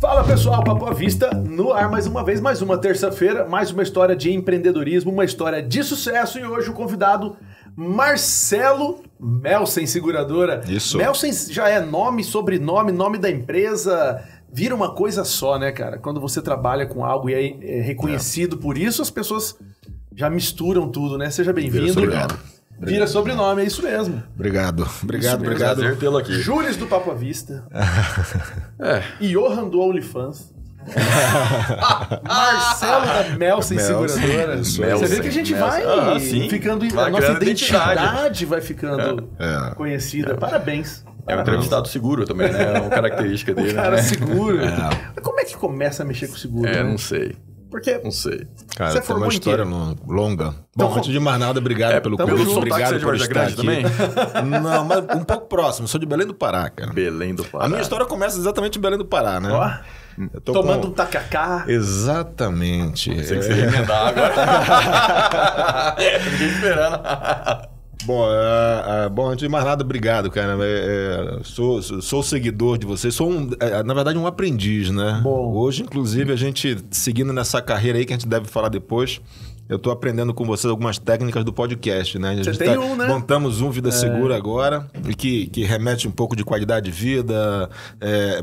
Fala pessoal, Papo à Vista no ar mais uma vez, mais uma terça-feira, mais uma história de empreendedorismo, uma história de sucesso e hoje o convidado Marcelo Melsen, seguradora. Isso. Melsen já é nome, sobrenome, nome da empresa, vira uma coisa só, né, cara? Quando você trabalha com algo e é reconhecido por isso, as pessoas já misturam tudo, né? Seja bem-vindo. Obrigado. Vira sobrenome, é isso mesmo. Obrigado. Obrigado. Prazer tê-lo aqui. Júris do Papo à Vista. Johan do OnlyFans. Marcelo da Melsen Seguradora. Você vê que a gente vai ficando... a nossa identidade vai ficando conhecida. Parabéns. É um entrevistado seguro também, né? É uma característica dele. Cara, né? seguro. Mas como é que começa a mexer com seguro? Né? Não sei. Porque não sei. Cara, você tem uma história longa. Bom, antes de mais nada, obrigado pelo convite. Obrigado por estar aqui. Também? Não, mas um pouco próximo. Sou de Belém do Pará, cara. Belém do Pará. A minha história começa exatamente em Belém do Pará, né? Ó, tomando um tacacá. Exatamente. Sei que você ia emendar agora. Ninguém esperando. Bom, antes de mais nada, obrigado, cara. Sou seguidor de vocês. Sou, na verdade, um aprendiz, né? Bom. Hoje, inclusive, a gente, seguindo nessa carreira aí, que a gente deve falar depois, eu tô aprendendo com vocês algumas técnicas do podcast, né? Você tem né? Montamos um Vida Segura agora, que remete um pouco de qualidade de vida,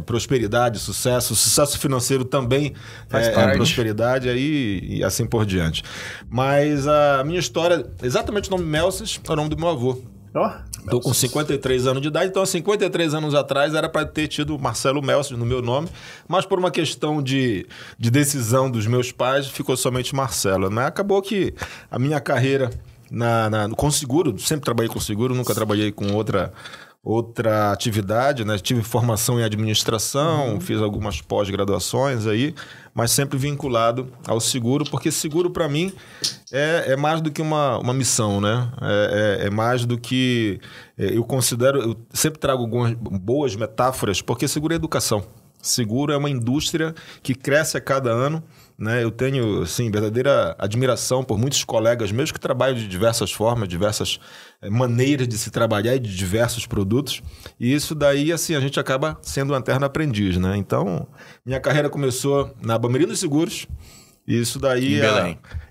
prosperidade, sucesso. Sucesso financeiro também é prosperidade aí, e assim por diante. Mas a minha história, exatamente o nome Melsen, é o nome do meu avô. Estou com 53 anos de idade, então há 53 anos atrás era para ter tido Marcelo Melsen no meu nome, mas por uma questão de decisão dos meus pais, ficou somente Marcelo. Mas acabou que a minha carreira com seguro, sempre trabalhei com seguro, nunca trabalhei com outra atividade, né? Tive formação em administração, fiz algumas pós-graduações aí, mas sempre vinculado ao seguro, porque seguro para mim é mais do que uma missão, né? É mais do que eu considero, eu sempre trago algumas boas metáforas, porque seguro é educação. Seguro é uma indústria que cresce a cada ano, né? Eu tenho, assim, verdadeira admiração por muitos colegas meus que trabalham de diversas formas, diversas maneiras de se trabalhar e de diversos produtos. E isso daí, assim, a gente acaba sendo um eterno aprendiz, né? Então, minha carreira começou na Bamerindos Seguros. Isso daí...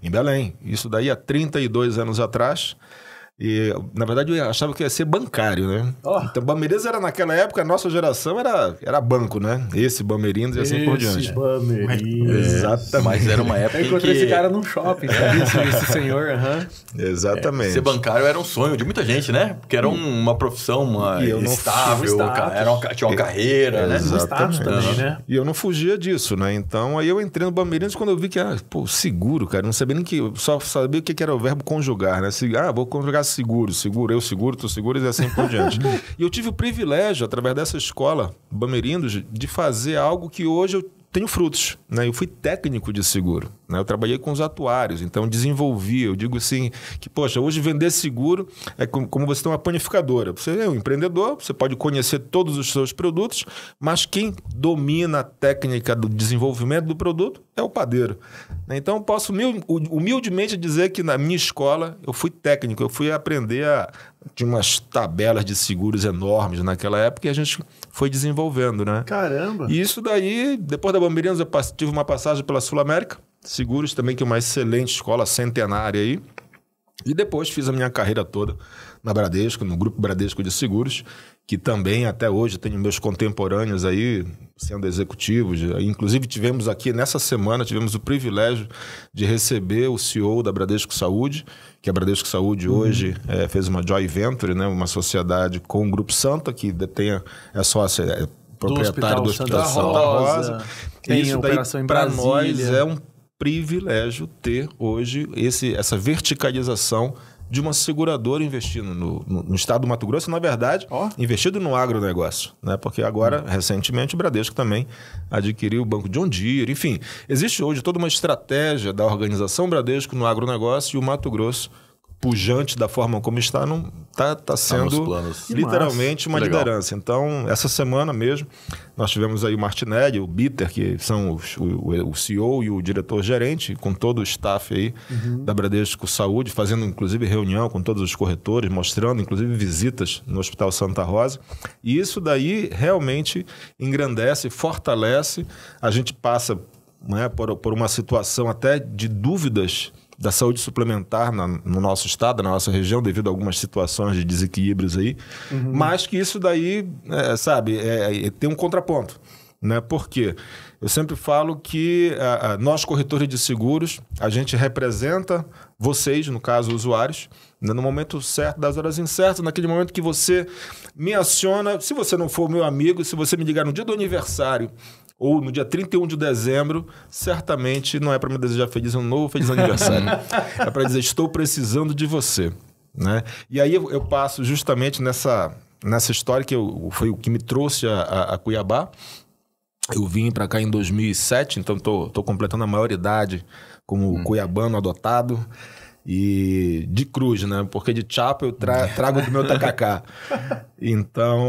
Em Belém. Isso daí há 32 anos atrás. E, na verdade, eu achava que ia ser bancário, né? Então, Bamerindos era, naquela época, a nossa geração era banco, né? Esse Bamerindos e assim por diante. Esse Bamerindos. Exatamente. Mas era uma época eu encontrei esse cara num shopping, sabe? Esse senhor, Exatamente. Ser bancário era um sonho de muita gente, né? Porque era uma profissão estável, tinha uma carreira, né? Exatamente. Também, né? E eu não fugia disso, né? Então, aí eu entrei no Bamerindos quando eu vi que era, seguro, cara. Não sabia nem só sabia o que era o verbo conjugar, né? Vou conjugar seguro, eu seguro, tu seguro e assim por diante. E eu tive o privilégio, através dessa escola Bamerindos, de fazer algo que hoje eu tenho frutos, né? Eu fui técnico de seguro, né? Eu trabalhei com os atuários, então desenvolvi. Eu digo assim, que poxa, hoje vender seguro é como você tem uma panificadora. Você é um empreendedor, você pode conhecer todos os seus produtos, mas quem domina a técnica do desenvolvimento do produto é o padeiro. Então eu posso humildemente dizer que na minha escola eu fui técnico, eu fui aprender tinha umas tabelas de seguros enormes naquela época e a gente foi desenvolvendo, né? Caramba! E isso daí, depois da Bamerindos, eu tive uma passagem pela Sul América Seguros, também que é uma excelente escola centenária aí. E depois fiz a minha carreira toda na Bradesco, no Grupo Bradesco de Seguros, que também até hoje tenho meus contemporâneos aí sendo executivos. Inclusive tivemos aqui, nessa semana, tivemos o privilégio de receber o CEO da Bradesco Saúde, que a Bradesco Saúde hoje fez uma joint venture, né, uma sociedade com o Grupo Santa, que detém sócia, proprietário do Hospital Santa Rosa. Isso daí, para nós, é um privilégio ter hoje essa verticalização de uma seguradora investindo no estado do Mato Grosso, na verdade, investido no agronegócio, né? Porque agora, recentemente, o Bradesco também adquiriu o Banco John Deere. Enfim, existe hoje toda uma estratégia da organização Bradesco no agronegócio e o Mato Grosso pujante da forma como está, não tá sendo literalmente uma liderança. Então, essa semana mesmo, nós tivemos aí o Martinelli, o Bitter, que são o CEO e o diretor-gerente, com todo o staff aí da Bradesco Saúde, fazendo inclusive reunião com todos os corretores, mostrando inclusive visitas no Hospital Santa Rosa. E isso daí realmente engrandece, fortalece. A gente passa, né, por uma situação até de dúvidas da saúde suplementar no nosso estado, na nossa região, devido a algumas situações de desequilíbrios aí, mas que isso daí, tem um contraponto, né? Porque eu sempre falo que nós, corretores de seguros, a gente representa vocês, no caso, usuários, né, no momento certo, das horas incertas, naquele momento que você me aciona, se você não for meu amigo, se você me ligar no dia do aniversário, ou no dia 31 de dezembro, certamente não é para me desejar feliz aniversário. É para dizer, estou precisando de você. Né? E aí eu passo justamente nessa história que foi o que me trouxe a Cuiabá. Eu vim para cá em 2007, então estou completando a maioridade como cuiabano adotado. E de cruz, né? Porque de chapa eu trago do meu tacacá. Então,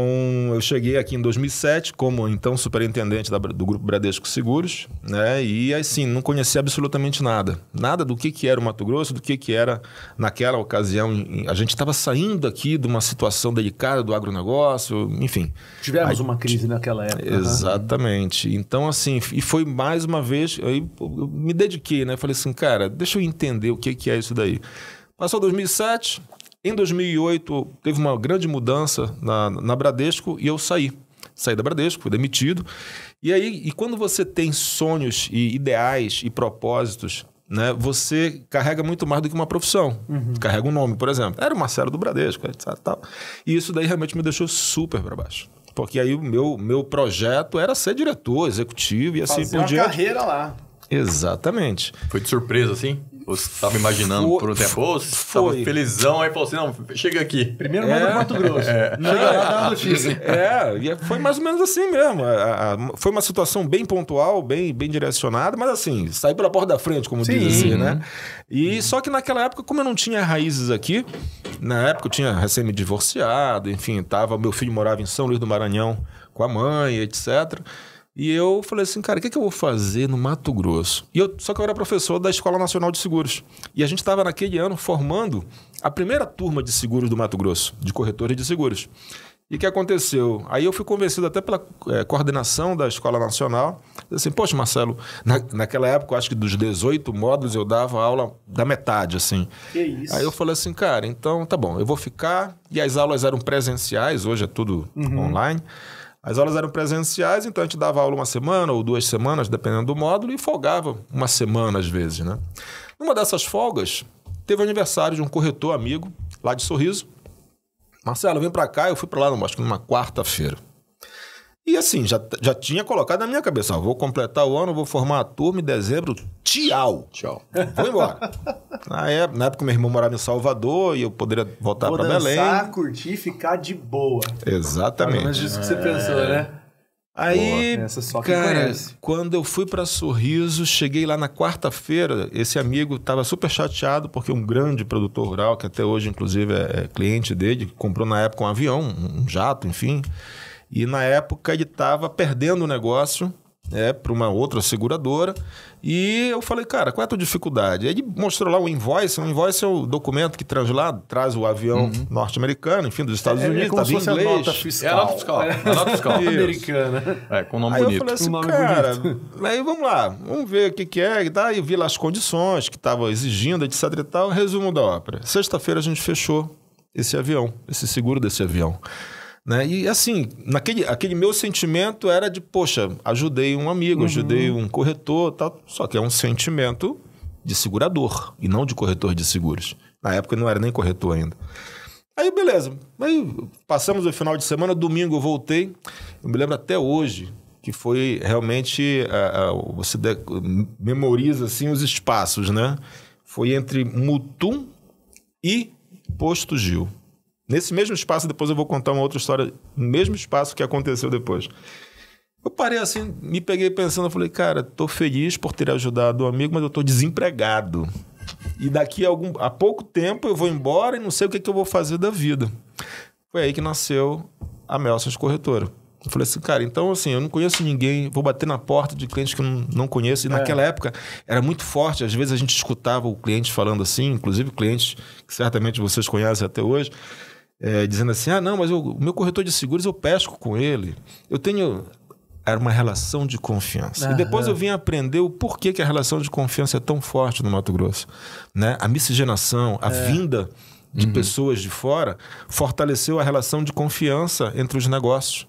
eu cheguei aqui em 2007 como, então, superintendente do Grupo Bradesco Seguros, né? E, assim, não conhecia absolutamente nada. Nada do que era o Mato Grosso, do que era, naquela ocasião, a gente estava saindo aqui de uma situação delicada do agronegócio, enfim. Tivemos uma crise naquela época. Exatamente. Então, assim, e foi mais uma vez, aí eu me dediquei, né? Falei assim, cara, deixa eu entender o que é isso daí. Passou 2007, em 2008 teve uma grande mudança na Bradesco e eu saí da Bradesco, fui demitido. E aí, quando você tem sonhos e ideais e propósitos, né, você carrega muito mais do que uma profissão. Carrega um nome, por exemplo. Era o Marcelo do Bradesco, etc. Tal. E isso daí realmente me deixou super para baixo. Porque aí o meu projeto era ser diretor, executivo e assim por diante. Fazer uma carreira lá. Exatamente. Foi de surpresa, assim? Ou você estava imaginando por um tempo? Ou você estava felizão, aí falou assim, não, chega aqui. Primeiro manda pro Mato Grosso. Chega lá, dá uma notícia. E foi mais ou menos assim mesmo. Foi uma situação bem pontual, bem direcionada, mas assim, saí pela porta da frente, como diz assim, né? E só que naquela época, como eu não tinha raízes aqui, na época eu tinha recém me divorciado, enfim, meu filho morava em São Luís do Maranhão com a mãe, etc. E eu falei assim, cara, o que eu vou fazer no Mato Grosso? Só que eu era professor da Escola Nacional de Seguros. E a gente estava naquele ano formando a primeira turma de seguros do Mato Grosso, de corretores de seguros. E o que aconteceu? Aí eu fui convencido até pela coordenação da Escola Nacional. Assim, poxa, Marcelo, naquela época, eu acho que dos 18 módulos eu dava aula da metade, assim. Que isso? Aí eu falei assim, cara, então tá bom, eu vou ficar. E as aulas eram presenciais, hoje é tudo online. As aulas eram presenciais, então a gente dava aula uma semana ou 2 semanas, dependendo do módulo, e folgava uma semana às vezes, né? Numa dessas folgas, teve o aniversário de um corretor amigo, lá de Sorriso. Marcelo, vem pra cá. Eu fui pra lá, acho que numa quarta-feira. E assim, já tinha colocado na minha cabeça, vou completar o ano, vou formar a turma em dezembro, tchau. Vou embora. Na época, meu irmão morava em Salvador e eu poderia voltar para Belém. Dançar, curtir, ficar de boa. Exatamente. Mas disso que você pensou, né? Aí, cara, quando eu fui para Sorriso, cheguei lá na quarta-feira, esse amigo estava super chateado porque um grande produtor rural, que até hoje, inclusive, é cliente dele, comprou na época um avião, um jato, enfim. E na época ele estava perdendo o negócio para uma outra seguradora. E eu falei, cara, qual é a tua dificuldade? Aí ele mostrou lá o invoice. O invoice é o documento que traz o avião norte-americano, enfim, dos Estados Unidos. Estava em inglês. A nota fiscal. A nota fiscal. Americana. Com nome aí bonito. Eu falei assim, cara, aí vamos lá, vamos ver o que é. E vi lá as condições que estavam exigindo, etc e tal. Resumo da ópera. Sexta-feira a gente fechou esse avião, esse seguro desse avião. Né? E assim, aquele meu sentimento era de, poxa, ajudei um amigo, ajudei um corretor, tal, só que é um sentimento de segurador e não de corretor de seguros. Na época eu não era nem corretor ainda. Aí beleza, aí passamos o final de semana, domingo eu voltei, eu me lembro até hoje que foi realmente, você memoriza assim os espaços, né? Foi entre Mutum e Posto Gil. Nesse mesmo espaço, depois eu vou contar uma outra história, no mesmo espaço que aconteceu depois. Eu parei assim, me peguei pensando, eu falei, cara, tô feliz por ter ajudado um amigo, mas eu tô desempregado. E daqui a pouco tempo eu vou embora e não sei o que eu vou fazer da vida. Foi aí que nasceu a Melsons Corretora. Eu falei assim, cara, então assim, eu não conheço ninguém, vou bater na porta de clientes que eu não conheço. E naquela época era muito forte, às vezes a gente escutava o cliente falando assim, inclusive clientes que certamente vocês conhecem até hoje, dizendo assim, não, mas o meu corretor de seguros eu pesco com ele. Era uma relação de confiança. E depois eu vim aprender o porquê que a relação de confiança é tão forte no Mato Grosso. Né? A miscigenação, a vinda de pessoas de fora fortaleceu a relação de confiança entre os negócios.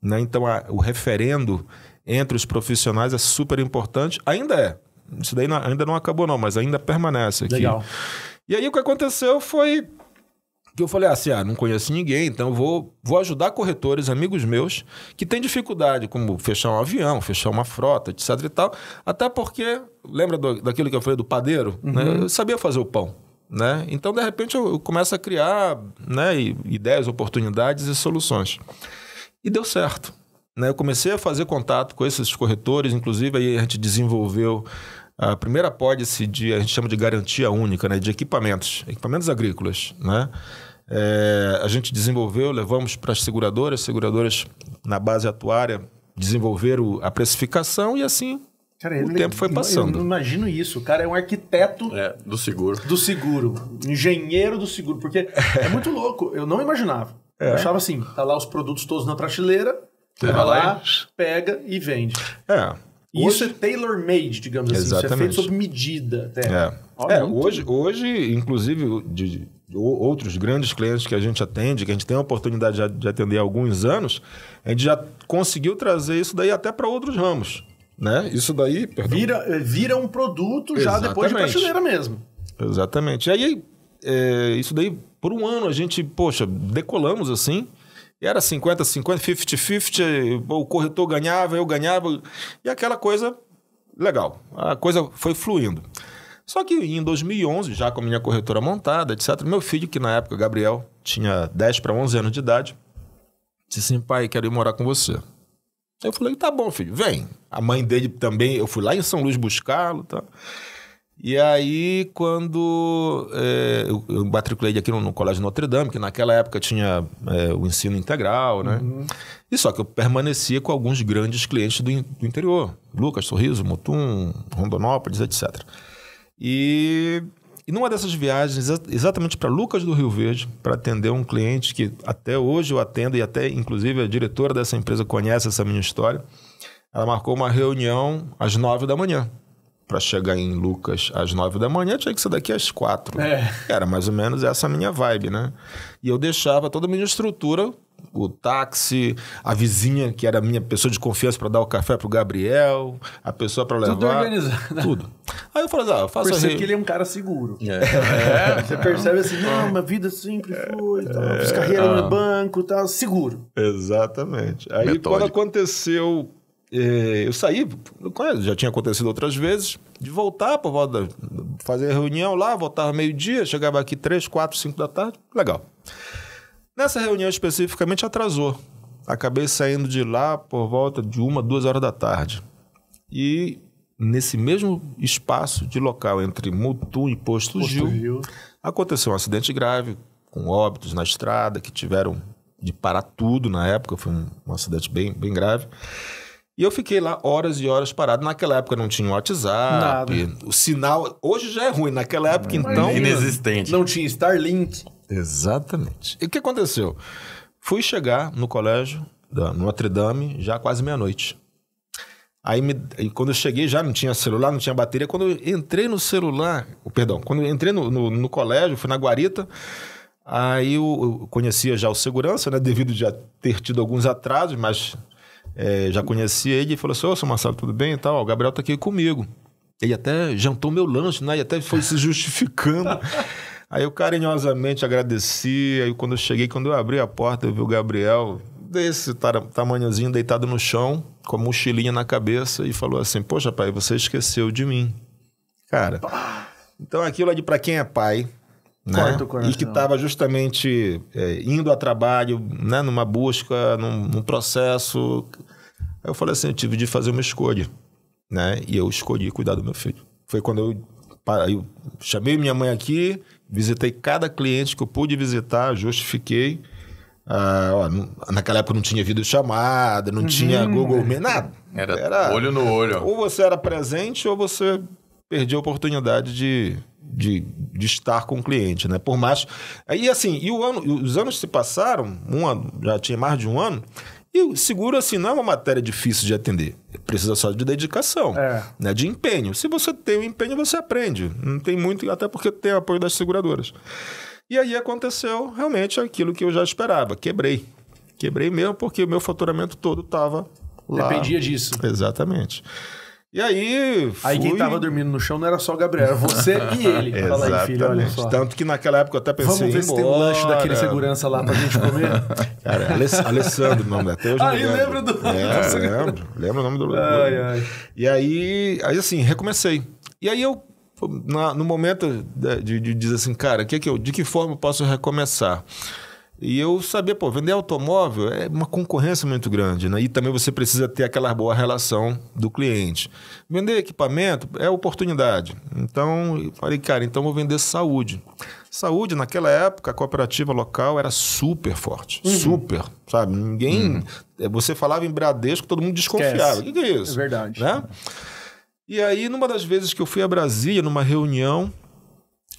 Né? Então, o referendo entre os profissionais é super importante. Ainda é. Isso daí ainda não acabou, não, mas ainda permanece aqui. Legal. E aí o que aconteceu foi que eu falei assim, não conheço ninguém, então vou ajudar corretores, amigos meus, que têm dificuldade, como fechar um avião, fechar uma frota, etc e tal. Até porque, lembra daquilo que eu falei do padeiro? Né? Eu sabia fazer o pão. Né? Então, de repente, eu começo a criar, né, ideias, oportunidades e soluções. E deu certo. Né? Eu comecei a fazer contato com esses corretores, inclusive aí a gente desenvolveu a primeira pólice a gente chama de garantia única, né, de equipamentos agrícolas. Né? A gente desenvolveu, levamos para as seguradoras na base atuária desenvolveram a precificação e assim o tempo foi passando. Eu não imagino isso. O cara é um arquiteto do seguro. Do seguro. Engenheiro do seguro. Porque é muito louco. Eu não imaginava. Eu achava assim, tá lá os produtos todos na prateleira, você vai lá, pega e vende. Isso é tailor-made, digamos assim. Exatamente. Isso é feito sob medida até. Hoje, inclusive, de outros grandes clientes que a gente atende, que a gente tem a oportunidade de atender há alguns anos, a gente já conseguiu trazer isso daí até para outros ramos. Né? Isso daí... Vira um produto já depois de prateleira mesmo. Exatamente. E aí, isso daí, por um ano, a gente, decolamos assim... E era 50-50, 50-50, o corretor ganhava, eu ganhava, e aquela coisa legal. A coisa foi fluindo. Só que em 2011, já com a minha corretora montada, etc., meu filho, que na época, Gabriel, tinha 10 para 11 anos de idade, disse assim, pai, quero ir morar com você. Eu falei, tá bom, filho, vem. A mãe dele também, eu fui lá em São Luís buscá-lo, tá? E aí, quando eu matriculei aqui no Colégio Notre Dame, que naquela época tinha o ensino integral, né? E só que eu permanecia com alguns grandes clientes do interior. Lucas, Sorriso, Mutum, Rondonópolis, etc. E numa dessas viagens, exatamente para Lucas do Rio Verde, para atender um cliente que até hoje eu atendo, e até inclusive a diretora dessa empresa conhece essa minha história, ela marcou uma reunião às 9 da manhã. Para chegar em Lucas às 9 da manhã, tinha que ser daqui às 4. Era mais ou menos essa minha vibe, né? E eu deixava toda a minha estrutura, o táxi, a vizinha, que era a minha pessoa de confiança para dar o café pro Gabriel, a pessoa para levar. Tudo organizado. Tudo. Aí eu falei, eu faço que ele é um cara seguro. Você percebe assim, não, minha vida sempre foi, fiz carreira no banco, tá seguro. Exatamente. Aí quando aconteceu... eu saí, já tinha acontecido outras vezes, de voltar por volta, fazer reunião lá, voltava meio-dia, chegava aqui 3, 4, 5 da tarde, legal. Nessa reunião especificamente atrasou. Acabei saindo de lá por volta de 1, 2 horas da tarde. E nesse mesmo espaço de local entre Mutum e Posto Gil, aconteceu um acidente grave, com óbitos na estrada, que tiveram de parar tudo na época, foi um acidente bem, bem grave. E eu fiquei lá horas e horas parado. Naquela época não tinha WhatsApp. O sinal... Hoje já é ruim. Naquela época, então... Inexistente. Não tinha Starlink. Exatamente. E o que aconteceu? Fui chegar no colégio, no Notre Dame, já quase meia-noite. Aí, quando eu cheguei, já não tinha celular, não tinha bateria. Quando eu entrei no celular... quando eu entrei no colégio, fui na guarita... Aí eu conhecia já o segurança, né? Devido já ter tido alguns atrasos, mas... já conheci ele e falou assim, ô, seu Marcelo, tudo bem e tal? O Gabriel tá aqui comigo. Ele até jantou meu lanche, né? E até foi se justificando. Aí eu carinhosamente agradeci. Aí quando eu abri a porta, eu vi o Gabriel desse tamanhozinho deitado no chão, com a mochilinha na cabeça e falou assim, poxa, pai, você esqueceu de mim. Cara, então aquilo ali pra quem é pai... Né? E que estava justamente indo a trabalho, né? Numa busca, num processo. Aí eu falei assim, eu tive de fazer uma escolha, né? E eu escolhi cuidar do meu filho. Foi quando eu Aí eu chamei minha mãe aqui, visitei cada cliente que eu pude visitar, justifiquei. Naquela época não tinha videochamada, não tinha Google Meet, nada. Era olho no olho. Ou você era presente ou você perdia a oportunidade de estar com o cliente, né? Por mais... Aí, assim, os anos se passaram, já tinha mais de um ano, e o seguro, assim, não é uma matéria difícil de atender. Precisa só de dedicação, né? De empenho. Se você tem o empenho, você aprende. Não tem muito, até porque tem apoio das seguradoras. E aí aconteceu realmente aquilo que eu já esperava. Quebrei mesmo porque o meu faturamento todo estava lá. Dependia disso. Exatamente. E aí quem estava dormindo no chão não era só o Gabriel, era você e ele. Fala aí, filho, olha só. Tanto que naquela época eu até pensei... Vamos ver se tem um lanche daquele segurança lá pra gente comer. Cara, Alessandro o nome até hoje. Lembra do... Lembro o nome do... E aí, assim, recomecei. E aí eu, no momento de dizer assim, cara, de que forma eu posso recomeçar? E eu sabia, vender automóvel é uma concorrência muito grande, né? E também você precisa ter aquela boa relação do cliente. Vender equipamento é oportunidade. Então, eu falei, cara, então vou vender saúde. Saúde, naquela época, a cooperativa local era super forte. Super, sabe? Ninguém... Você falava em Bradesco, todo mundo desconfiava. O que é isso? É verdade. Né? E aí, numa das vezes que eu fui a Brasília, numa reunião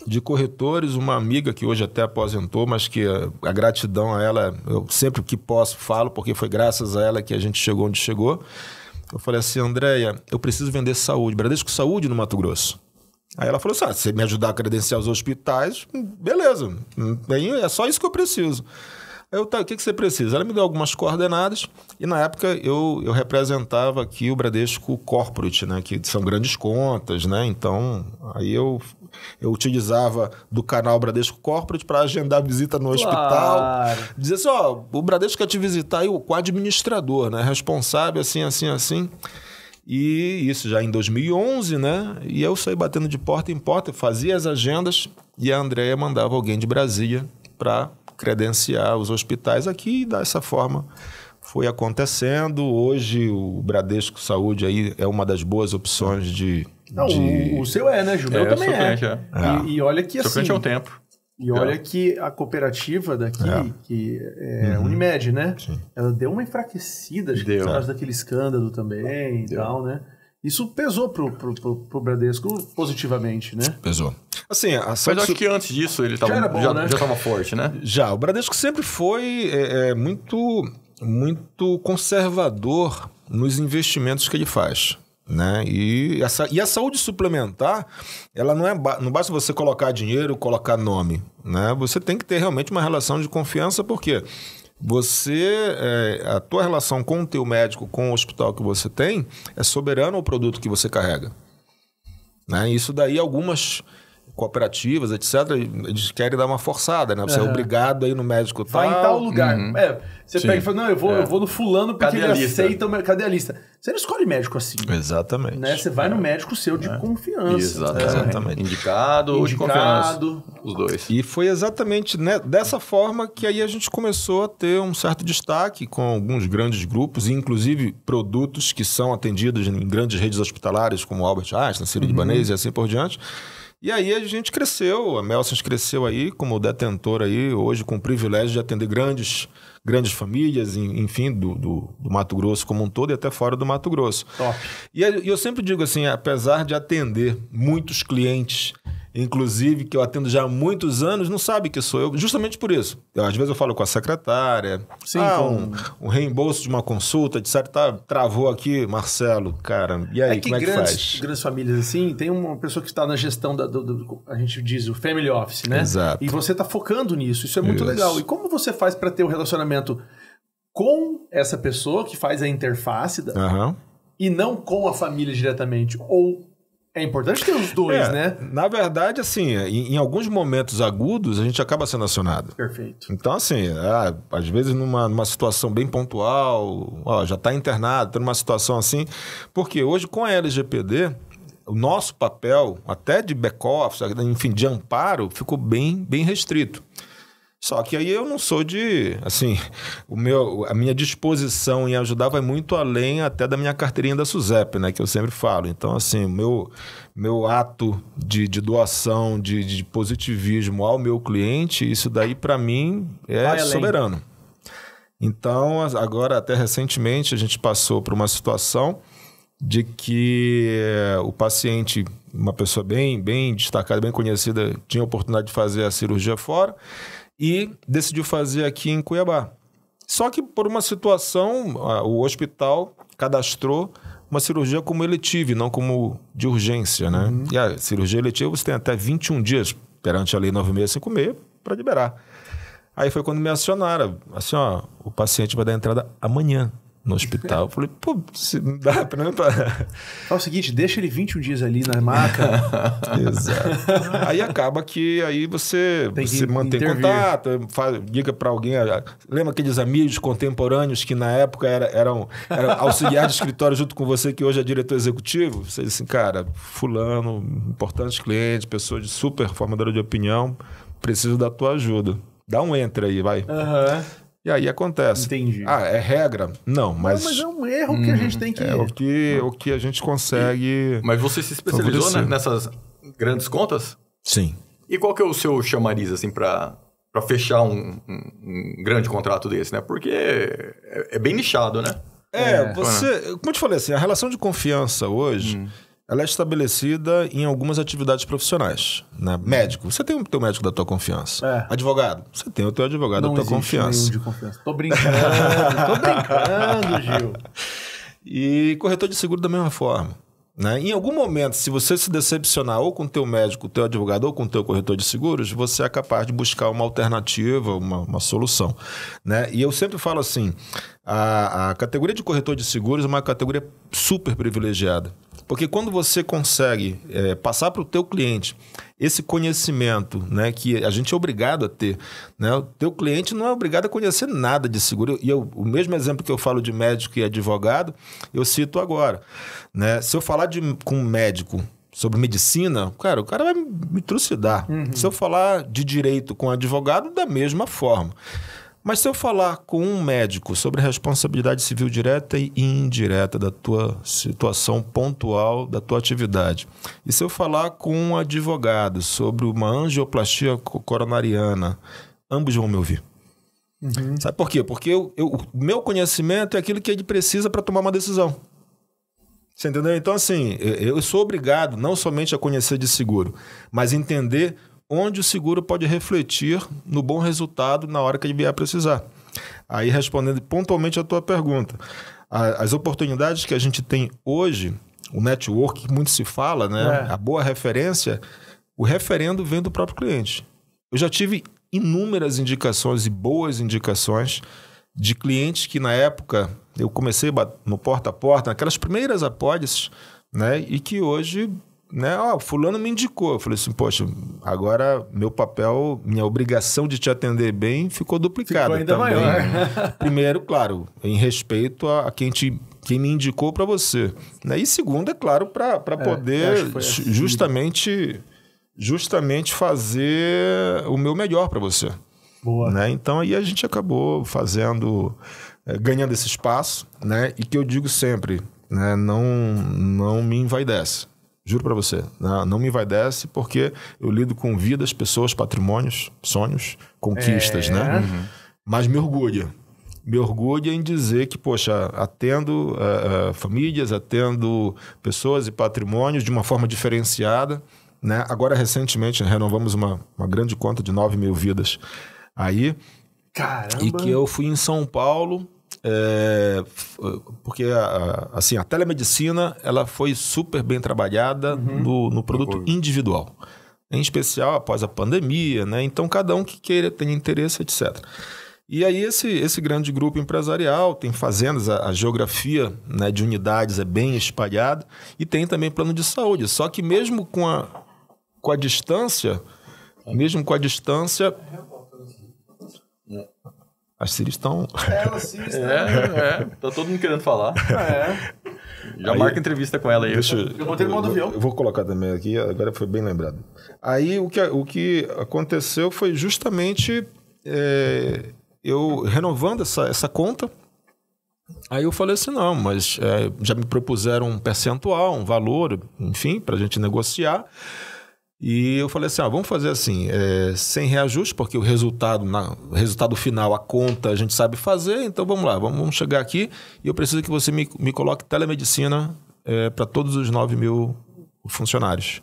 de corretores, uma amiga que hoje até aposentou, mas que a gratidão a ela, eu sempre que posso falo, porque foi graças a ela que a gente chegou onde chegou. Eu falei assim, Andréia, eu preciso vender saúde, Bradesco Saúde no Mato Grosso. Aí ela falou assim, se você me ajudar a credenciar os hospitais, beleza, é só isso que eu preciso. Aí eu, o que você precisa? Ela me deu algumas coordenadas e na época eu representava aqui o Bradesco Corporate, né, que são grandes contas, né? Então, aí eu utilizava do canal Bradesco Corporate para agendar visita no hospital. Dizer assim, o Bradesco quer te visitar aí com o administrador, né? Responsável, assim. E isso já em 2011, né? E eu saí batendo de porta em porta, fazia as agendas e a Andréia mandava alguém de Brasília para credenciar os hospitais aqui e dessa forma foi acontecendo. Hoje o Bradesco Saúde aí é uma das boas opções o seu né, Ju? O meu também é. E olha que assim... Seu é um tempo. E olha que a cooperativa daqui, que é Unimed, né? Sim. Ela deu uma enfraquecida, acho que por causa daquele escândalo também e tal, né? Isso pesou pro Bradesco positivamente, né? Pesou. Assim, mas eu acho que antes disso ele já estava forte, né? Já, o Bradesco sempre foi muito conservador nos investimentos que ele faz, né? E a saúde suplementar, ela não basta você colocar dinheiro, colocar nome, né? Você tem que ter realmente uma relação de confiança, porque a tua relação com o teu médico, com o hospital que você tem, é soberano ao produto que você carrega, né? Isso daí algumas cooperativas, etc., eles querem dar uma forçada, né? Você é obrigado a ir no médico tal. Vai em tal lugar. Você pega e fala, não, eu vou no fulano porque ele aceita. Cadê a lista? Você não escolhe médico assim. Exatamente. Né? Você vai no médico seu de confiança. Exatamente. Indicado ou de confiança. Os dois. E foi exatamente dessa forma que aí a gente começou a ter um certo destaque com alguns grandes grupos, inclusive produtos que são atendidos em grandes redes hospitalares, como Albert Einstein, Sírio-Libanês e assim por diante. E aí a gente cresceu, a Melsons cresceu aí como detentor aí, hoje com o privilégio de atender grandes famílias, enfim, do Mato Grosso como um todo e até fora do Mato Grosso. Top. E eu sempre digo assim, apesar de atender muitos clientes, inclusive que eu atendo já há muitos anos, não sabe que sou eu, justamente por isso. Às vezes eu falo com a secretária, um reembolso de uma consulta, etc. Travou aqui, Marcelo, cara, e aí, como é que faz? Grandes famílias assim, tem uma pessoa que está na gestão a gente diz o family office, né? Exato. E você está focando nisso, isso é muito legal. E como você faz para ter um relacionamento com essa pessoa que faz a interface e não com a família diretamente? Ou é importante ter os dois, né? Na verdade, assim, em alguns momentos agudos, a gente acaba sendo acionado. Perfeito. Então, assim, às vezes numa situação bem pontual, já está internado, está numa situação assim, porque hoje com a LGPD, o nosso papel, até de back-office, enfim, de amparo, ficou bem restrito. Só que aí eu não sou de... Assim, a minha disposição em ajudar vai muito além até da minha carteirinha da SUSEP, né? Que eu sempre falo. Então, assim, meu ato de doação, de positivismo ao meu cliente, isso daí, para mim, é soberano. Então, agora, até recentemente, a gente passou por uma situação de que o paciente, uma pessoa bem destacada, bem conhecida, tinha a oportunidade de fazer a cirurgia fora e decidiu fazer aqui em Cuiabá. Só que por uma situação, o hospital cadastrou uma cirurgia como eletiva, não como de urgência, né? E a cirurgia eletiva você tem até 21 dias perante a lei 9656 para liberar. Aí foi quando me acionaram, assim, ó, o paciente vai dar entrada amanhã no hospital. Eu falei, pô, se não dá pra... É o seguinte, deixa ele 21 dias ali na maca. Exato. Aí acaba que aí você mantém contato, liga pra alguém. Lembra aqueles amigos contemporâneos que na época eram auxiliar de escritório junto com você, que hoje é diretor executivo? Você diz assim, cara, fulano, importante cliente, pessoa de super formadora de opinião, preciso da tua ajuda. Dá um enter aí, vai. E aí acontece. Entendi. É regra? Não, mas... Não, mas é um erro que a gente tem que... É o que a gente consegue... Mas você se especializou nessas grandes contas? Sim. E qual que é o seu chamariz, assim, para fechar um grande contrato desse, né? Porque é bem nichado, né? Como eu te falei, assim, a relação de confiança hoje... Ela é estabelecida em algumas atividades profissionais. Né? Médico, você tem o teu médico da tua confiança. Advogado, você tem o teu advogado da tua confiança. De confiança. Tô brincando, Gil. E corretor de seguro da mesma forma. Né? Em algum momento, se você se decepcionar ou com o teu médico, o teu advogado ou com o teu corretor de seguros, você é capaz de buscar uma alternativa, uma solução. Né? E eu sempre falo assim, a categoria de corretor de seguros é uma categoria super privilegiada. Porque quando você consegue passar para o teu cliente esse conhecimento, né, que a gente é obrigado a ter, né? O teu cliente não é obrigado a conhecer nada de seguro. E o mesmo exemplo que eu falo de médico e advogado, eu cito agora. Né? Se eu falar com um médico sobre medicina, cara, o cara vai me trucidar. Se eu falar de direito com advogado, da mesma forma. Mas se eu falar com um médico sobre responsabilidade civil direta e indireta da tua situação pontual, da tua atividade, e se eu falar com um advogado sobre uma angioplastia coronariana, ambos vão me ouvir. Sabe por quê? Porque o meu conhecimento é aquilo que ele precisa para tomar uma decisão. Você entendeu? Então, assim, eu sou obrigado não somente a conhecer de seguro, mas entender onde o seguro pode refletir no bom resultado na hora que ele vier a precisar. Aí, respondendo pontualmente a tua pergunta, as oportunidades que a gente tem hoje, o network que muito se fala, né? A boa referência, o referendo vem do próprio cliente. Eu já tive inúmeras indicações e boas indicações de clientes que na época eu comecei no porta a porta, naquelas primeiras apólices, né? E que hoje... Né? Fulano me indicou. Eu falei assim, poxa, agora meu papel, minha obrigação de te atender bem ficou duplicada. Ficou ainda também. Maior. Primeiro, claro, em respeito a quem me indicou para você. Né? E segundo, é claro, para poder justamente fazer o meu melhor para você. Boa. Né? Então aí a gente acabou ganhando esse espaço, né? E que eu digo sempre, né? Não me envaidece. Juro para você, não me envaidece porque eu lido com vidas, pessoas, patrimônios, sonhos, conquistas, né? Mas me orgulha. Me orgulha em dizer que, poxa, atendo famílias, atendo pessoas e patrimônios de uma forma diferenciada, né? Agora, recentemente, renovamos uma grande conta de 9 mil vidas aí. Caramba! E que eu fui em São Paulo... porque assim, a telemedicina ela foi super bem trabalhada no produto individual, em especial após a pandemia, né? Então cada um que queira, tenha interesse, etc. E aí esse grande grupo empresarial tem fazendas, a geografia, né, de unidades é bem espalhada e tem também plano de saúde, só que mesmo com a distância, as Siri estão... Tá todo mundo querendo falar. Já aí, marca entrevista com ela aí. Eu botei no modo avião. Eu vou colocar também aqui, agora foi bem lembrado. Aí o que aconteceu foi justamente eu renovando essa conta, aí eu falei assim, não, mas já me propuseram um percentual, um valor, enfim, para a gente negociar. E eu falei assim, vamos fazer assim, sem reajuste, porque o resultado final, a conta, a gente sabe fazer, então vamos lá, vamos chegar aqui e eu preciso que você me coloque telemedicina para todos os 9 mil funcionários.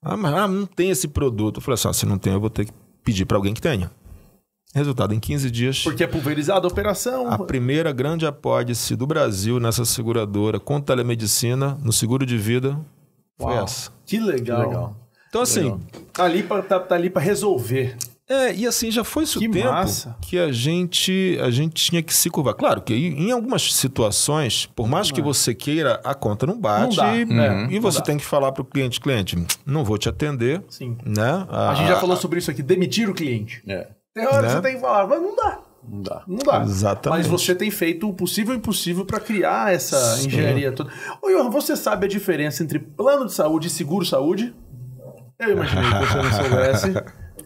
Mas não tem esse produto. Eu falei assim, se não tem, eu vou ter que pedir para alguém que tenha. Resultado, em 15 dias... Porque é pulverizada a operação. A primeira grande apólice do Brasil nessa seguradora com telemedicina, no seguro de vida, foi essa. Que legal. Então, assim... Tá ali para resolver. E assim, já foi o tempo que a gente tinha que se curvar. Claro que em algumas situações, por mais que você queira, a conta não bate. E você tem que falar para o cliente, não vou te atender. Sim. Né? A gente já falou sobre isso aqui, demitir o cliente. Tem hora que você tem que falar, mas não dá. Exatamente. Mas você tem feito o possível e o impossível para criar essa engenharia toda. Ô, Johan, você sabe a diferença entre plano de saúde e seguro-saúde? Eu imaginei que você não soubesse.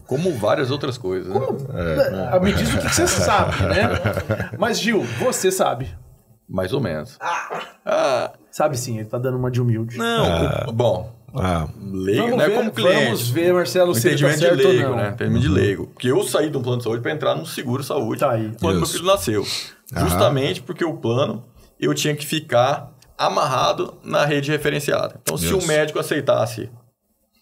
Como várias outras coisas. Me diz o que você sabe, né? Mas, Gil, você sabe. Mais ou menos. Sabe sim, ele tá dando uma de humilde. Não, bom... leigo, né? Como cliente. Vamos ver, Marcelo, se ele tá certo de leigo, ou não. né? Entendimento de leigo. Porque eu saí de um plano de saúde para entrar num seguro-saúde quando meu filho nasceu. Justamente porque o plano, eu tinha que ficar amarrado na rede referenciada. Então, se o médico aceitasse,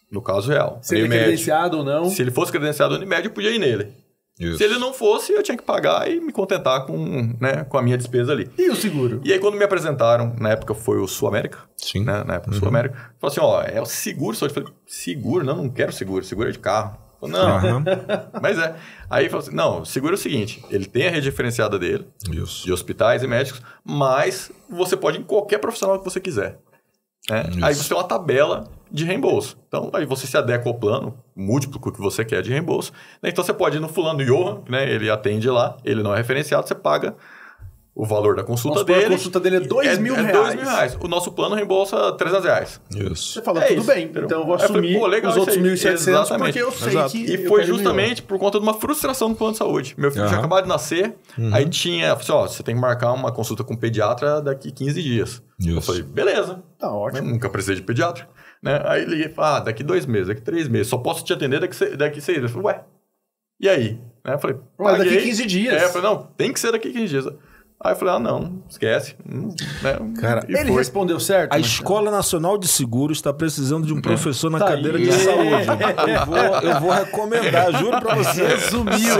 no caso real... Se ele é credenciado ou não... Se ele fosse credenciado Unimed, eu podia ir nele. Isso. Se ele não fosse, eu tinha que pagar e me contentar com a minha despesa ali. E o seguro? E aí, quando me apresentaram, na época foi o Sul América. Sim. Né? Na época, o Sul América. Falou assim, é o seguro. Eu falei, seguro? Não quero seguro. Seguro é de carro. Falei, não. Mas Aí falou assim, não, seguro é o seguinte. Ele tem a rede diferenciada dele. Isso. De hospitais e médicos. Mas você pode ir em qualquer profissional que você quiser. Né? Aí você tem uma tabela de reembolso. Então, aí você se adequa ao plano, múltiplo que você quer de reembolso. Né? Então, você pode ir no fulano Johan, né? Ele atende lá, ele não é referenciado, você paga o valor da consulta dele. A consulta dele é R$2.000. R$2.000. O nosso plano reembolsa R$300. Isso. Você fala, tudo bem, então eu vou assumir os outros 1.700 porque eu sei que... E foi justamente por conta de uma frustração no plano de saúde. Meu filho tinha acabado de nascer, aí tinha... você tem que marcar uma consulta com o pediatra daqui 15 dias. Isso. Eu falei, beleza. Tá ótimo. Nunca precisei de pediatra. Né? Aí liguei e falei, daqui 2 meses, daqui 3 meses, só posso te atender daqui 6 meses. Eu falei, e aí? Né? Eu falei, daqui 15 dias. Eu falei, não, tem que ser daqui 15 dias. Aí eu falei, não, esquece. Né? Cara, ele respondeu certo? A Escola Nacional de Seguros está precisando de um professor na cadeira de saúde. Eu vou recomendar, juro para você. Resumiu.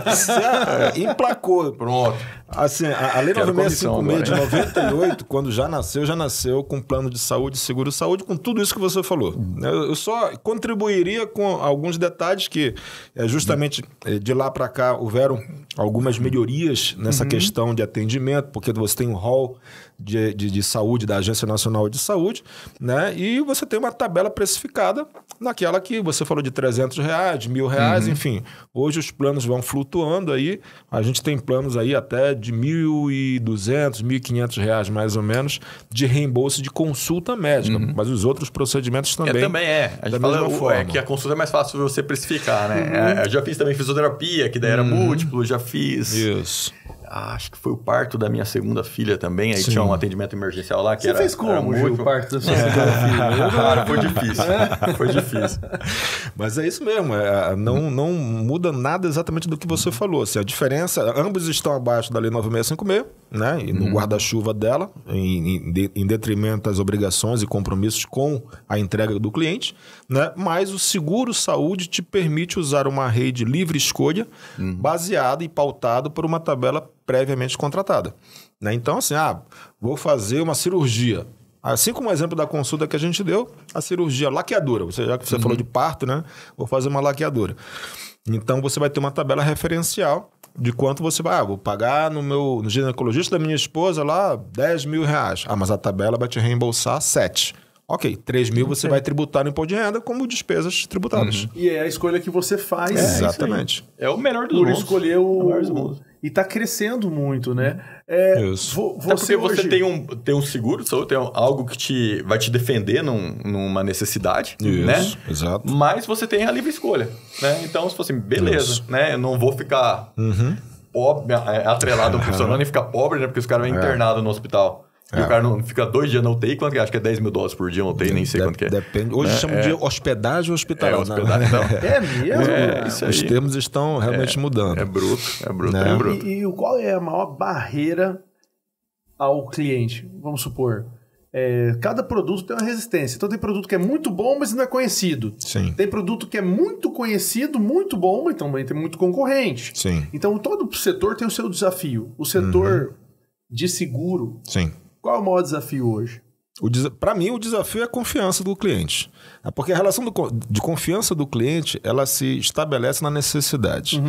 Você emplacou. Pronto. Assim, a Lei 9656 de 98, quando já nasceu com plano de saúde, seguro-saúde, com tudo isso que você falou. Eu só contribuiria com alguns detalhes que, justamente, de lá para cá, houveram algumas melhorias nessa questão de atendimento, porque você tem um hall de saúde da Agência Nacional de Saúde, né? E você tem uma tabela precificada naquela que você falou de R$300, de R$1.000, enfim. Hoje os planos vão flutuando aí, a gente tem planos aí até de R$1.200, R$1.500 mais ou menos, de reembolso de consulta médica, mas os outros procedimentos também. Também a gente fala que a consulta é mais fácil de você precificar, né? Eu já fiz também fisioterapia, que daí era múltiplo, já fiz... Isso. Acho que foi o parto da minha segunda filha também. Aí tinha um atendimento emergencial lá que Você fez como, Gil, o parto da sua segunda filha? Cara, foi difícil. Foi difícil. Mas é isso mesmo. Não muda nada exatamente do que você falou. Assim, a diferença... Ambos estão abaixo da Lei 9656, né? E no guarda-chuva dela, em detrimento das obrigações e compromissos com a entrega do cliente, né? Mas o seguro-saúde te permite usar uma rede livre escolha, baseada e pautado por uma tabela previamente contratada. Né? Então, assim, vou fazer uma cirurgia. Assim como o exemplo da consulta que a gente deu, a cirurgia laqueadura. Já que você falou de parto, né? Vou fazer uma laqueadura. Então, você vai ter uma tabela referencial de quanto você vai... vou pagar no ginecologista da minha esposa lá R$10.000. Mas a tabela vai te reembolsar 7. Ok, 3 mil você vai tributar no imposto de renda como despesas tributáveis. E é a escolha que você faz. Exatamente. É o melhor dos mundos. Por escolher e tá crescendo muito, né? Isso. Você hoje... tem um seguro, tem algo que vai te defender numa necessidade, né? Exato. Mas você tem a livre escolha, né? Então, se fosse beleza, né? Eu não vou ficar pobre, atrelado ao profissional, nem ficar pobre, né? Porque os caras vão internado no hospital. E o cara não fica 2 dias na UTI, quanto que é? Acho que é 10 mil dólares por dia na UTI, nem sei quanto que é. Depende. Hoje chamam de hospedagem hospitalar. Hospedagem, não. É mesmo? Isso aí. Os termos estão realmente mudando. É bruto. E qual é a maior barreira ao cliente? Vamos supor, cada produto tem uma resistência. Então tem produto que é muito bom, mas não é conhecido. Sim. Tem produto que é muito conhecido, muito bom, mas também tem muito concorrente. Sim. Então todo setor tem o seu desafio. O setor de seguro... Sim. Qual é o maior desafio hoje? Para mim, o desafio é a confiança do cliente. Porque a relação de confiança do cliente, ela se estabelece na necessidade.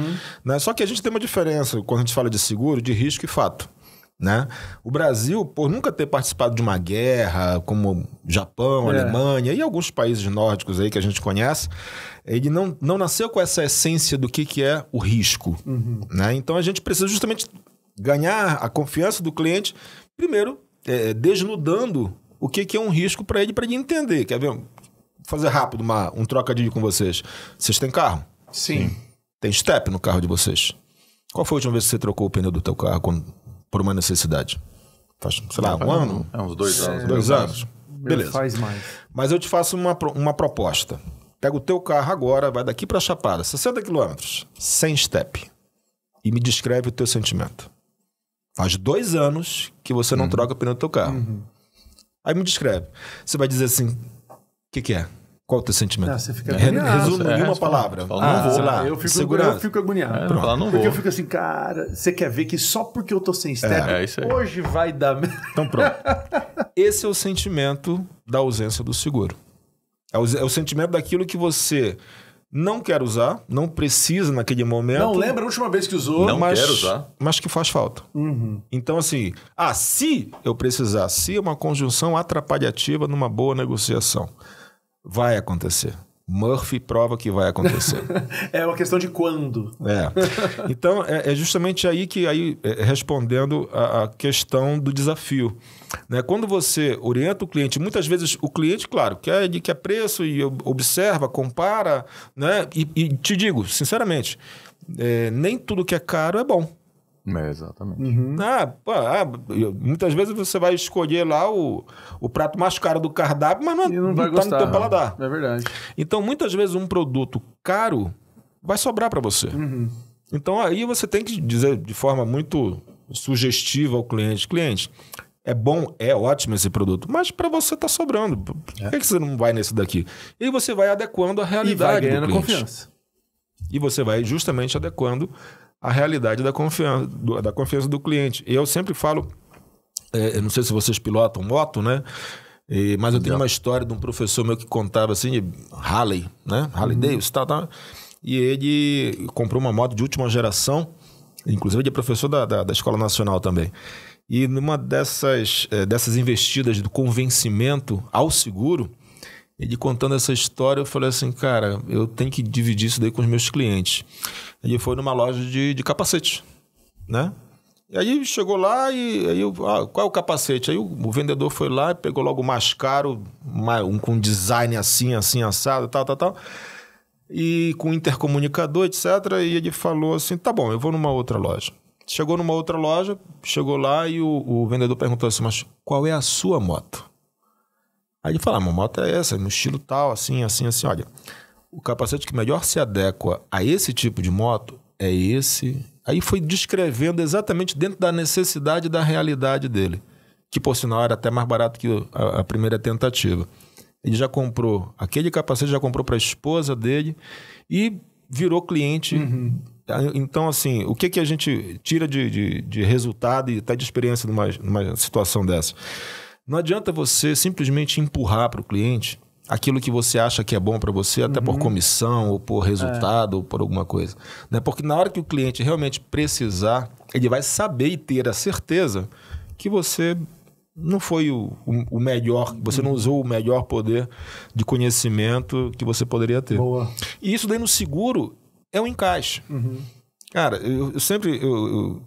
Né? Só que a gente tem uma diferença quando a gente fala de seguro, de risco e fato. Né? O Brasil, por nunca ter participado de uma guerra, como Japão, Alemanha e alguns países nórdicos aí que a gente conhece, ele não nasceu com essa essência do que é o risco. Né? Então, a gente precisa justamente ganhar a confiança do cliente, primeiro, desnudando o que é um risco para ele entender. Quer ver? Vou fazer rápido um trocadilho com vocês. Vocês têm carro? Sim. Tem step no carro de vocês? Qual foi a última vez que você trocou o pneu do teu carro por uma necessidade? Faz, sei lá, um ano? Uns 2 anos. 2 anos? Beleza. Faz mais. Mas eu te faço uma proposta. Pega o teu carro agora, vai daqui para Chapada, 60 quilômetros, sem step. E me descreve o teu sentimento. Faz 2 anos que você não troca o pneu do teu carro. Aí me descreve. Você vai dizer assim, o que é? Qual o teu sentimento? Você fica agoniado. Resumo em uma palavra. Sei lá, eu fico agoniado. Porque eu fico assim, cara, você quer ver que só porque eu tô sem step, isso aí. hoje vai dar... Então pronto. Esse é o sentimento da ausência do seguro. É o sentimento daquilo que você... não quer usar, não precisa naquele momento. Não lembra a última vez que usou. Não quer usar. Mas que faz falta. Então, assim, se eu precisar, se é uma conjunção atrapalhativa numa boa negociação, vai acontecer. Murphy prova que vai acontecer. É uma questão de quando. Então, é justamente aí que, respondendo a questão do desafio. Né? Quando você orienta o cliente, muitas vezes o cliente, claro, quer preço e observa, compara, né? E te digo, sinceramente, nem tudo que é caro é bom. Exatamente. Muitas vezes você vai escolher lá o prato mais caro do cardápio, mas não vai está no teu paladar. É verdade. Então, muitas vezes um produto caro vai sobrar para você. Então, aí você tem que dizer de forma muito sugestiva ao cliente, é bom, é ótimo esse produto, mas para você está sobrando. Por que você não vai nesse daqui? E aí você vai adequando a realidade do cliente. Confiança. E você vai justamente adequando a realidade da confiança do cliente. Eu sempre falo, eu não sei se vocês pilotam moto, né? Mas eu tenho uma história de um professor meu que contava assim, Harley, né? Harley Davidson, tal. E ele comprou uma moto de última geração, inclusive ele é professor da Escola Nacional também. E numa dessas investidas do convencimento ao seguro, ele contando essa história, eu falei assim, cara, eu tenho que dividir isso daí com os meus clientes. Ele foi numa loja de capacete, né? E aí chegou lá qual é o capacete? Aí o vendedor foi lá e pegou logo o mais caro, com design assim, assado, tal. E com intercomunicador, etc. E ele falou assim, tá bom, eu vou numa outra loja. Chegou numa outra loja, chegou lá e o vendedor perguntou assim, mas qual é a sua moto? Aí ele falou, uma moto é essa, no estilo tal, assim. Olha, o capacete que melhor se adequa a esse tipo de moto é esse. Aí foi descrevendo exatamente dentro da necessidade da realidade dele, que por sinal era até mais barato que a primeira tentativa. Ele já comprou, aquele capacete já comprou para a esposa dele e virou cliente. Então, assim, o que a gente tira de resultado e até de experiência numa situação dessa? Não adianta você simplesmente empurrar para o cliente aquilo que você acha que é bom para você, até por comissão, ou por resultado, ou por alguma coisa. Né? Porque na hora que o cliente realmente precisar, ele vai saber e ter a certeza que você não foi o melhor, você não usou o melhor poder de conhecimento que você poderia ter. Boa. E isso daí no seguro é um encaixe. Cara, eu sempre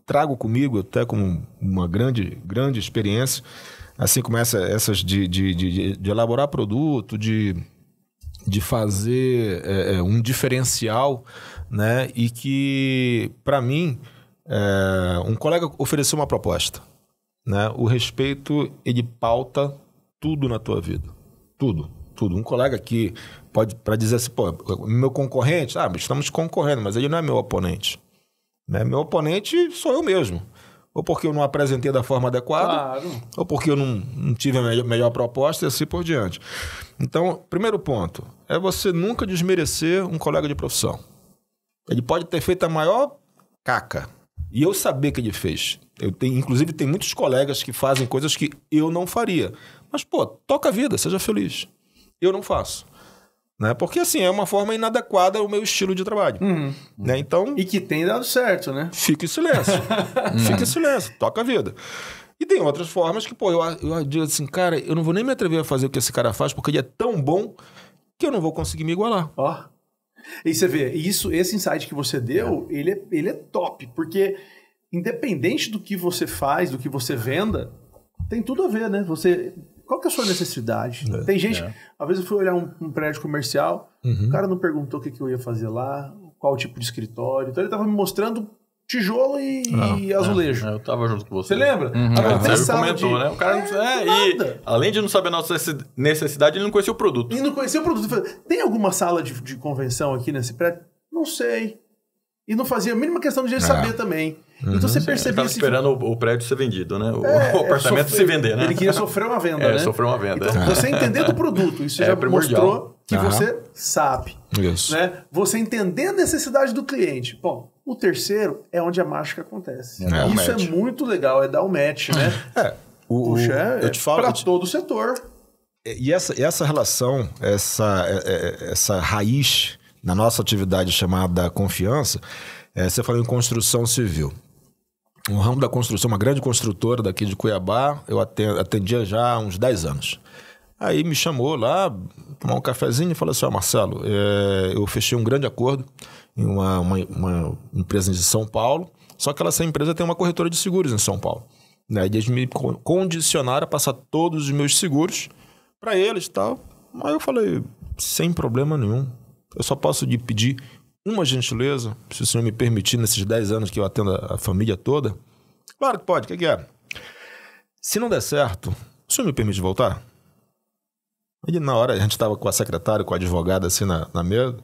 trago comigo, até como uma grande experiência, assim como essas de elaborar produto, de fazer um diferencial, né? E que, para mim, um colega ofereceu uma proposta. Né? O respeito, ele pauta tudo na tua vida. Tudo. Um colega que pode para dizer assim, pô, meu concorrente, estamos concorrendo, mas ele não é meu oponente. Né? Meu oponente sou eu mesmo. Ou porque eu não apresentei da forma adequada, ou porque eu não tive a melhor proposta e assim por diante. Então, primeiro ponto, é você nunca desmerecer um colega de profissão. Ele pode ter feito a maior caca. E eu saber que ele fez. Inclusive, tem muitos colegas que fazem coisas que eu não faria. Mas, pô, toca a vida, seja feliz. Eu não faço. Né? Porque, assim, é uma forma inadequada ao meu estilo de trabalho. Né? Então, e que tem dado certo, né? Fica em silêncio. Fica em silêncio, toca a vida. E tem outras formas que, pô, eu digo assim, cara, eu não vou nem me atrever a fazer o que esse cara faz, porque ele é tão bom que eu não vou conseguir me igualar. Ó. E você vê, esse insight que você deu, ele é top, porque independente do que você faz, do que você venda, tem tudo a ver, né? Qual que é a sua necessidade? Tem gente, às vezes eu fui olhar um prédio comercial, o cara não perguntou o que eu ia fazer lá, qual tipo de escritório, então ele estava me mostrando tijolo e azulejo. Eu tava junto com você. Você lembra? Você comentou, né? O cara e além de não saber a nossa necessidade, ele não conhecia o produto. E não conhecia o produto. Falei, tem alguma sala de convenção aqui nesse prédio? Não sei. E não fazia a mínima questão de ele saber também. Então você percebia... Ele estava esperando o prédio ser vendido, né? O apartamento se vender, né? Ele queria sofrer uma venda, né? Sofrer uma venda. Então, você entender do produto, isso já mostrou que você sabe. Isso. Né? Você entender a necessidade do cliente. Bom, o terceiro é onde a mágica acontece. Isso é muito legal, é dar o match, né? Eu te falo, para todo o setor. E essa relação, essa raiz na nossa atividade chamada confiança, você falou em construção civil. O ramo da construção, uma grande construtora daqui de Cuiabá, eu atendia já há uns 10 anos. Aí me chamou lá, tomar um cafezinho e falou assim, Marcelo, eu fechei um grande acordo em uma empresa de São Paulo, só que essa empresa tem uma corretora de seguros em São Paulo. Né? E eles me condicionaram a passar todos os meus seguros para eles e tal. Aí eu falei, sem problema nenhum, eu só posso lhe pedir uma gentileza, se o senhor me permitir, nesses 10 anos que eu atendo a família toda. Claro que pode, o que é? Se não der certo, o senhor me permite voltar? Aí na hora, a gente estava com a secretária, com a advogada assim na mesa,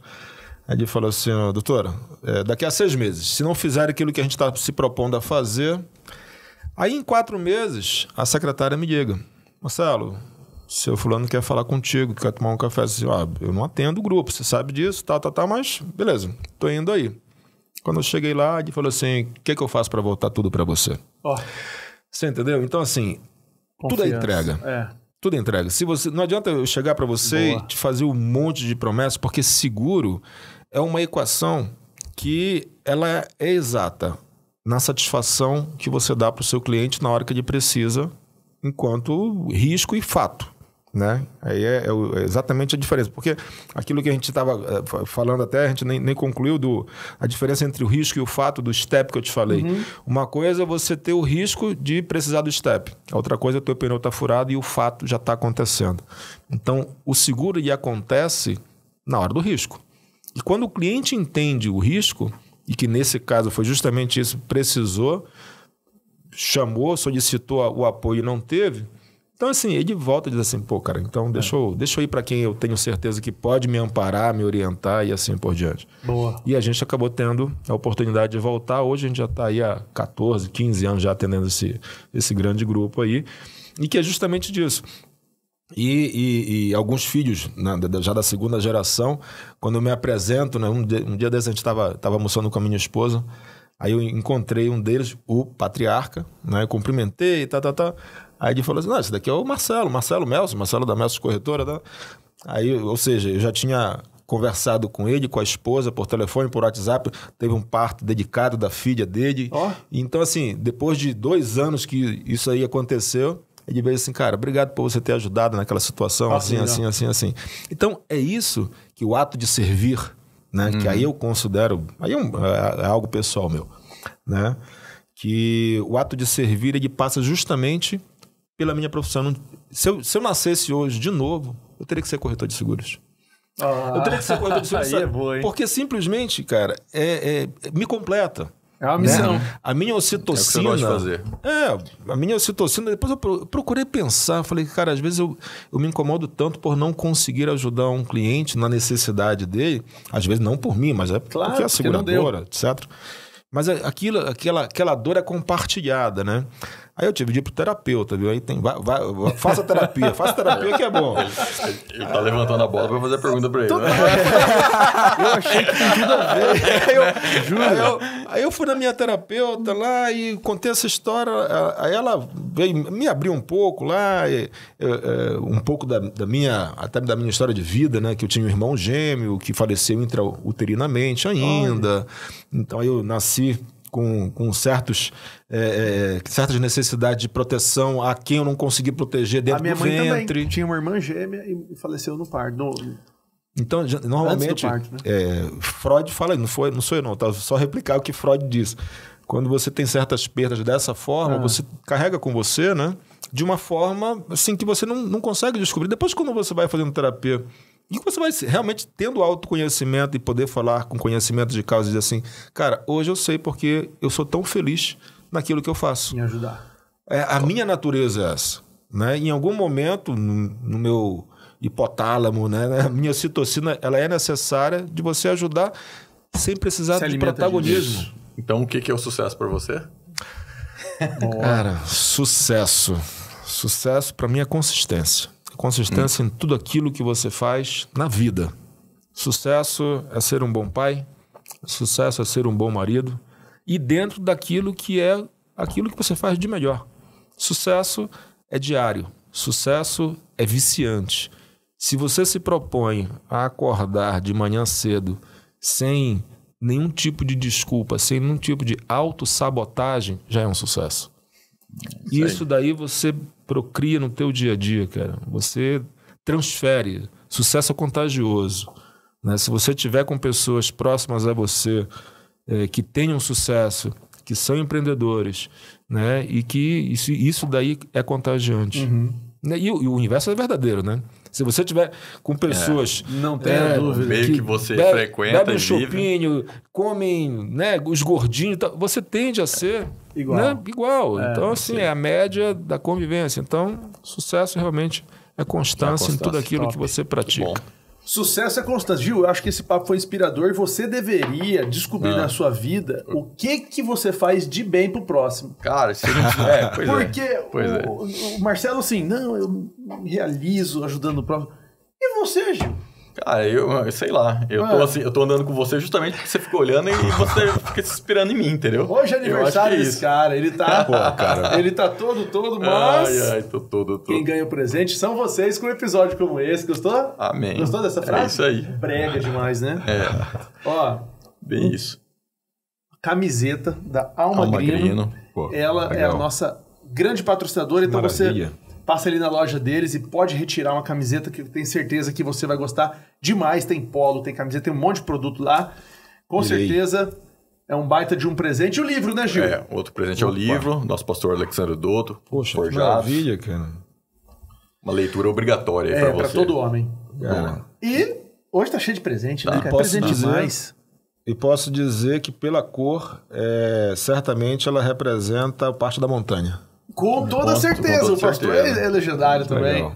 aí ele falou assim, doutora, daqui a 6 meses, se não fizer aquilo que a gente está se propondo a fazer, aí em 4 meses, a secretária me liga, Marcelo, seu fulano quer falar contigo, quer tomar um café. Assim, eu não atendo o grupo, você sabe disso, tal, mas beleza, tô indo aí. Quando eu cheguei lá, ele falou assim, o que eu faço para voltar tudo para você? Você entendeu? Então, assim, tudo é entrega. Tudo é entrega. Não adianta eu chegar para você e te fazer um monte de promessas, porque seguro é uma equação que ela é exata na satisfação que você dá para o seu cliente na hora que ele precisa, enquanto risco e fato. Né? Aí é exatamente a diferença, porque aquilo que a gente estava falando até, a gente nem concluiu a diferença entre o risco e o fato do step que eu te falei. Uma coisa é você ter o risco de precisar do step, a outra coisa é o teu pneu está furado e o fato já está acontecendo. Então o seguro ele acontece na hora do risco, e quando o cliente entende o risco, e que nesse caso foi justamente isso, precisou, chamou, solicitou o apoio e não teve. Então, assim, ele volta e diz assim, pô, cara, então deixa eu ir para quem eu tenho certeza que pode me amparar, me orientar e assim por diante. Boa. E a gente acabou tendo a oportunidade de voltar. Hoje a gente já está aí há 14, 15 anos já atendendo esse grande grupo aí. E que é justamente disso. E alguns filhos, né, já da segunda geração, quando eu me apresento, né, um dia desse a gente estava almoçando com a minha esposa, aí eu encontrei um deles, o patriarca, né, cumprimentei, Aí ele falou assim, esse daqui é o Marcelo Melson, Marcelo da Melson Corretora. Tá? Aí, ou seja, eu já tinha conversado com ele, com a esposa, por telefone, por WhatsApp, teve um parto dedicado da filha dele. Então, assim, depois de 2 anos que isso aí aconteceu, Aí de vez assim, cara, obrigado por você ter ajudado naquela situação, assim. Então, é isso que o ato de servir, né? Que aí eu considero, aí é algo pessoal meu, né? Que o ato de servir, ele passa justamente pela minha profissão. Se eu nascesse hoje de novo, eu teria que ser corretor de seguros. Eu teria que ser corretor de seguros. Aí é boa, hein? Porque simplesmente, cara, me completa. É uma missão. Né? A minha ocitocina... É o que você gosta de fazer. A minha ocitocina... Depois eu procurei pensar. Falei, cara, às vezes eu me incomodo tanto por não conseguir ajudar um cliente na necessidade dele. Às vezes não por mim, mas porque a seguradora, etc. Mas aquela dor é compartilhada, né? Aí eu tive de ir pro terapeuta, viu? Aí faça terapia que é bom. Ele tá levantando a bola pra fazer a pergunta pra ele, né? Eu achei que tinha tudo a ver. Aí eu fui na minha terapeuta lá e contei essa história. Aí ela veio me abrir um pouco lá, um pouco até da minha história de vida, né? Que eu tinha um irmão gêmeo que faleceu intrauterinamente ainda. Então aí eu nasci com certas necessidades de proteção a quem eu não consegui proteger dentro do ventre. A minha mãe também tinha uma irmã gêmea e faleceu no parto. Então, normalmente, parto, né? Freud fala, não sou eu não, tá? Só replicar o que Freud diz. Quando você tem certas perdas dessa forma, você carrega com você, né? De uma forma assim que você não consegue descobrir. Depois, quando você vai fazendo terapia, e você vai realmente tendo autoconhecimento e poder falar com conhecimento de causa e dizer assim, cara, hoje eu sei porque eu sou tão feliz naquilo que eu faço. Em ajudar. A minha natureza é essa. Né? Em algum momento, no meu hipotálamo, né? A minha ocitocina, ela é necessária de você ajudar sem precisar de protagonismo. Então, o que é o sucesso para você? Cara, sucesso. Sucesso para mim é consistência. Consistência em tudo aquilo que você faz na vida. Sucesso é ser um bom pai. Sucesso é ser um bom marido. E dentro daquilo que é aquilo que você faz de melhor. Sucesso é diário. Sucesso é viciante. Se você se propõe a acordar de manhã cedo sem nenhum tipo de desculpa, sem nenhum tipo de autossabotagem, já é um sucesso. Isso daí você procria no teu dia a dia, cara. Você transfere. Sucesso é contagioso. Né? Se você tiver com pessoas próximas a você que tenham sucesso, que são empreendedores, né? E que isso daí é contagiante. E o inverso é verdadeiro, né? Se você tiver com pessoas... não tenha dúvida. Meio que você frequenta bebe um chopinho, comem, né, os gordinhos, você tende a ser igual. Né, igual. Então, assim, é a média da convivência. Então, sucesso realmente é constância em tudo aquilo que você pratica. Sucesso é constância. Gil, eu acho que esse papo foi inspirador e você deveria descobrir na sua vida o que você faz de bem pro próximo. Cara, se não Porque o Marcelo, assim, não, eu me realizo ajudando o próximo. E você, Gil? Cara, eu sei lá. Eu tô andando com você justamente porque você fica olhando e você fica se inspirando em mim, entendeu? Hoje é aniversário desse cara. Ele tá. Ele tá todo, mas. Tô todo. Quem ganha o presente são vocês com um episódio como esse. Gostou? Amém. Gostou dessa frase? É isso aí. Brega demais, né? Ó. Bem isso. Camiseta da Alma Grino. Ela legal. É a nossa grande patrocinadora, então você passa ali na loja deles e pode retirar uma camiseta que eu tenho certeza que você vai gostar demais. Tem polo, tem camiseta, tem um monte de produto lá. Com certeza é um baita de um presente. E o livro, né, Gil? Outro presente é o livro, nosso pastor Alexandre Dotto. Poxa, que maravilha, cara. Uma leitura obrigatória para você. Para todo homem. E hoje tá cheio de presente, né, cara? Presente demais. E posso dizer que pela cor, certamente ela representa parte da montanha. Com toda certeza, o pastor é legendário também.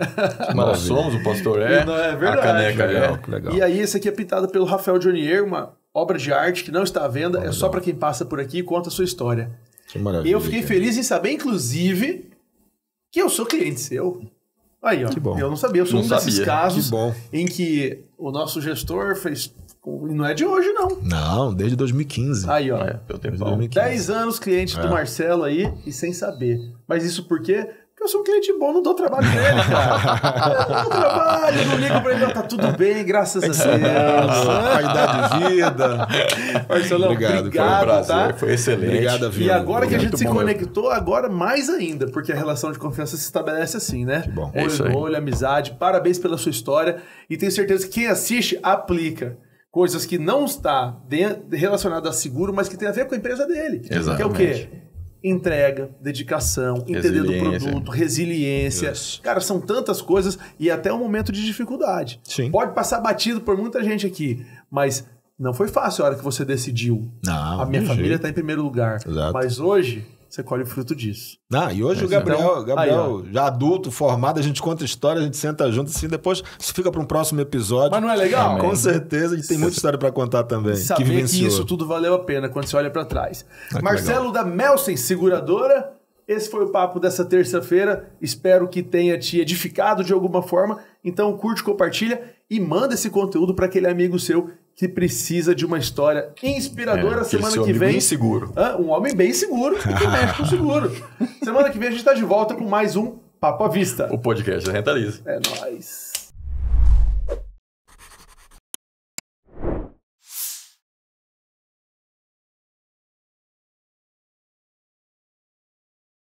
Nós somos, o pastor é verdade. A caneca legal. E aí esse aqui é pintado pelo Rafael Jonier, uma obra de arte que não está à venda, é só para quem passa por aqui e conta a sua história. Que maravilha. E eu fiquei feliz em saber, inclusive, que eu sou cliente seu. Aí, ó. Que bom. Eu não sabia, eu sou desses casos que bom. Em que o nosso gestor fez... Não é de hoje, não. Não, desde 2015. Aí, ó. Pelo tempo. 10 anos cliente do Marcelo aí e sem saber. Mas isso por quê? Porque Eu sou um cliente bom, não dou trabalho pra ele, cara. Eu não dou trabalho, não ligo pra ele, tá tudo bem, graças a Deus. Qualidade de vida. Marcelão, obrigado, foi um prazer, tá? Foi excelente. Obrigado, E agora que a gente se conectou, agora mais ainda, porque a relação de confiança se estabelece assim, né? Que bom. Olho no olho, amizade, parabéns pela sua história e tenho certeza que quem assiste aplica coisas que não está relacionadas a seguro, mas que tem a ver com a empresa dele. Exatamente. Que é o quê? Entrega, dedicação, entender do produto, resiliência. Isso. Cara, são tantas coisas e até um momento de dificuldade. Sim. Pode passar batido por muita gente aqui, mas não foi fácil a hora que você decidiu. Não, a minha família está em primeiro lugar. Exato. Mas hoje você colhe o fruto disso. E hoje o Gabriel aí, já adulto, formado, a gente conta história, a gente senta junto assim, depois isso fica para um próximo episódio. Mas não é legal? Com certeza, a gente tem muita história para contar também. Saber que isso tudo valeu a pena quando você olha para trás. Marcelo legal. da Melsen Seguradora, esse foi o papo dessa terça-feira. Espero que tenha te edificado de alguma forma. Então curte, compartilha e manda esse conteúdo para aquele amigo seu que precisa de uma história inspiradora. Semana que vem. Inseguro. Um homem bem seguro e que mexe com seguro. Semana que vem a gente está de volta com mais um Papo à Vista. O podcast da Rentaliza. É nóis.